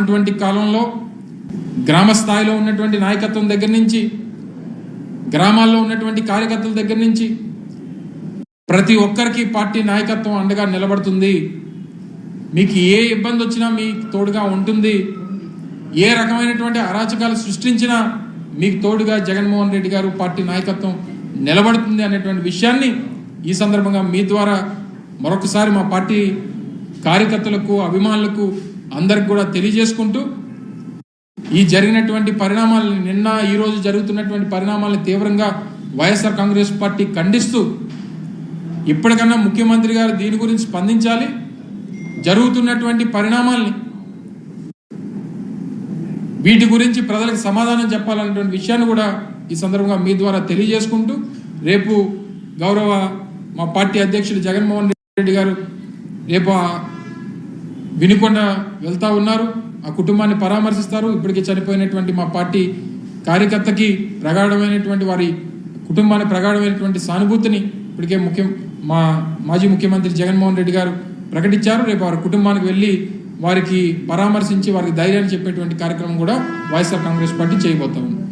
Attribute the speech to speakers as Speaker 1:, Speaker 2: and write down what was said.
Speaker 1: ఉన్నటువంటి కాలంలో గ్రామ స్థాయిలో ఉన్నటువంటి నాయకత్వం దగ్గర నుంచి, గ్రామాల్లో ఉన్నటువంటి కార్యకర్తల దగ్గర నుంచి ప్రతి ఒక్కరికి పార్టీ నాయకత్వం అండగా నిలబడుతుంది. మీకు ఏ ఇబ్బంది వచ్చినా మీకు తోడుగా ఉంటుంది. ఏ రకమైనటువంటి అరాచకాలు సృష్టించినా మీకు తోడుగా జగన్మోహన్ రెడ్డి గారు పార్టీ నాయకత్వం నిలబడుతుంది అనేటువంటి విషయాన్ని ఈ సందర్భంగా మీ ద్వారా మరొకసారి మా పార్టీ కార్యకర్తలకు, అభిమానులకు అందరికి కూడా తెలియజేసుకుంటూ, ఈ జరిగినటువంటి పరిణామాలను, నిన్న ఈరోజు జరుగుతున్నటువంటి పరిణామాలను తీవ్రంగా వైఎస్ఆర్ కాంగ్రెస్ పార్టీ ఖండిస్తూ, ఇప్పటికన్నా ముఖ్యమంత్రి గారు దీని గురించి స్పందించాలి. జరుగుతున్నటువంటి పరిణామాల్ని, వీటి గురించి ప్రజలకు సమాధానం చెప్పాలన్నటువంటి విషయాన్ని కూడా ఈ సందర్భంగా మీ ద్వారా తెలియజేసుకుంటూ, రేపు గౌరవ మా పార్టీ అధ్యక్షుడు జగన్మోహన్ రెడ్డి గారు రేపు వినుకొండ వెళ్తా ఉన్నారు. ఆ కుటుంబాన్ని పరామర్శిస్తారు. ఇప్పటికే చనిపోయినటువంటి మా పార్టీ కార్యకర్తకి ప్రగాఢమైనటువంటి, వారి కుటుంబానికి ప్రగాఢమైనటువంటి సానుభూతిని ఇప్పటికే మా మాజీ ముఖ్యమంత్రి జగన్మోహన్ రెడ్డి గారు ప్రకటించారు. రేపు వారి కుటుంబానికి వెళ్ళి వారికి పరామర్శించి వారికి ధైర్యాన్ని చెప్పేటువంటి కార్యక్రమం కూడా వైఎస్ఆర్ కాంగ్రెస్ పార్టీ చేయబోతా ఉంది.